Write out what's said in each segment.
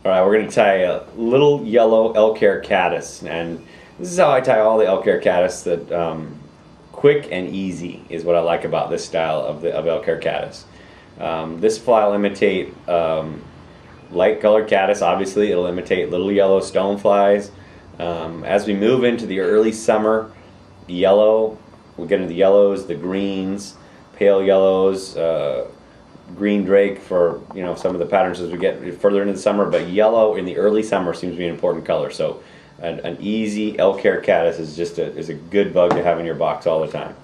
Alright, we're going to tie a little yellow elk hair caddis, and this is how I tie all the elk hair caddis. That quick and easy is what I like about this style of elk hair caddis. This fly will imitate light colored caddis. Obviously it'll imitate little yellow stoneflies. As we move into the early summer, yellow, we get into the yellows, the greens, pale yellows, green drake for some of the patterns as we get further into the summer, but yellow in the early summer seems to be an important color. So an easy elk hair caddis is a good bug to have in your box all the time.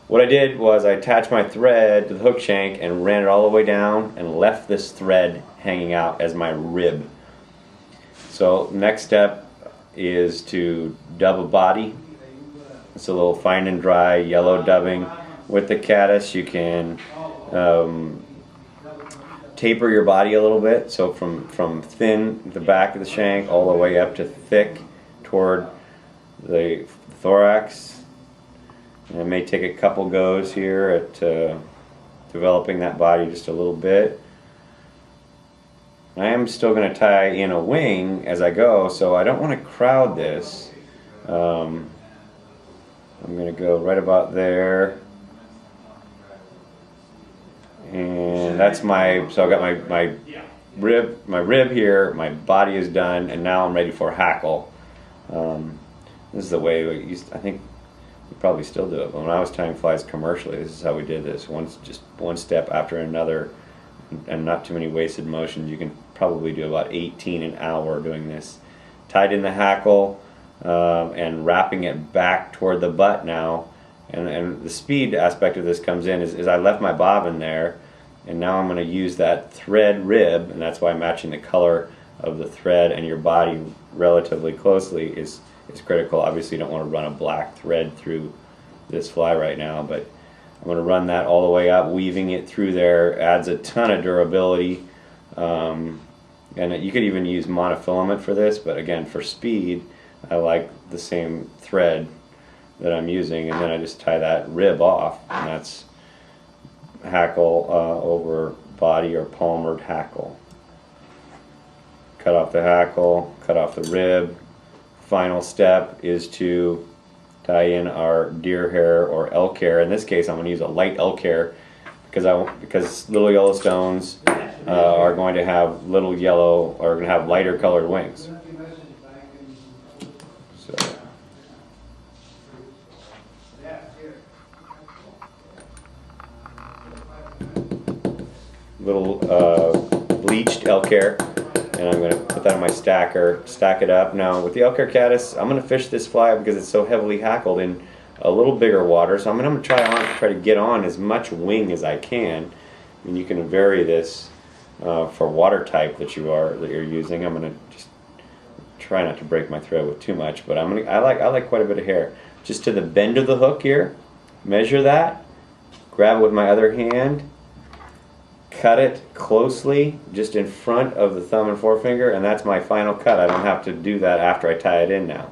What I did was I attached my thread to the hook shank and ran it all the way down and left this thread hanging out as my rib. So next step is to dub a body. It's a little fine and dry yellow dubbing. With the caddis you can taper your body a little bit, so from thin the back of the shank all the way up to thick toward the thorax. And it may take a couple goes here at developing that body just a little bit. I am still going to tie in a wing as I go, so I don't want to crowd this. I'm going to go right about there. And that's so I've got my rib here, my body is done, and now I'm ready for hackle. This is the way I think we probably still do it, but when I was tying flies commercially, this is how we did this. Just one step after another, and not too many wasted motions. You can probably do about 18 an hour doing this. Tied in the hackle and wrapping it back toward the butt now. And the speed aspect of this comes in is I left my bobbin there, and now I'm going to use that thread rib, and that's why matching the color of the thread and your body relatively closely is critical. Obviously you don't want to run a black thread through this fly right now, but I'm going to run that all the way up. Weaving it through there adds a ton of durability, and you could even use monofilament for this, but again, for speed I like the same thread that I'm using, and then I just tie that rib off, and that's hackle over body, or palmered hackle. Cut off the hackle, cut off the rib. Final step is to tie in our deer hair or elk hair. In this case I'm going to use a light elk hair because little yellow stones are going to have little yellow, or going to have lighter colored wings. Little bleached elk hair, and I'm going to put that on my stacker, stack it up. Now with the elk hair caddis, I'm going to fish this fly because it's so heavily hackled in a little bigger water, so I'm going to try to get on as much wing as I can. And you can vary this for water type that you're using. I'm going to just try not to break my thread with too much, but I like quite a bit of hair. Just to the bend of the hook here, measure that, grab it with my other hand, cut it closely just in front of the thumb and forefinger, and that's my final cut. I don't have to do that after I tie it in now.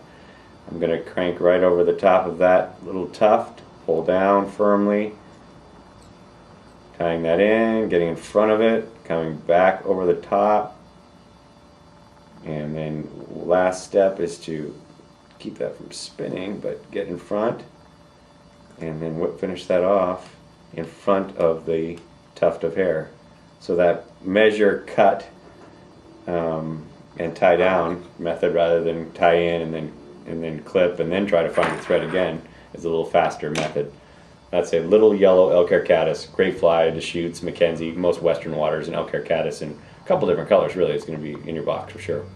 I'm going to crank right over the top of that little tuft, pull down firmly, tying that in, getting in front of it, coming back over the top, and then last step is to keep that from spinning, but get in front, and then finish that off in front of the tuft of hair. So that measure, cut, and tie down method, rather than tie in and then clip and then try to find the thread again, is a little faster method. That's a little yellow elk hair caddis, great fly to shoots, Mackenzie, most western waters, and elk hair caddis in a couple different colors. Really, it's going to be in your box for sure.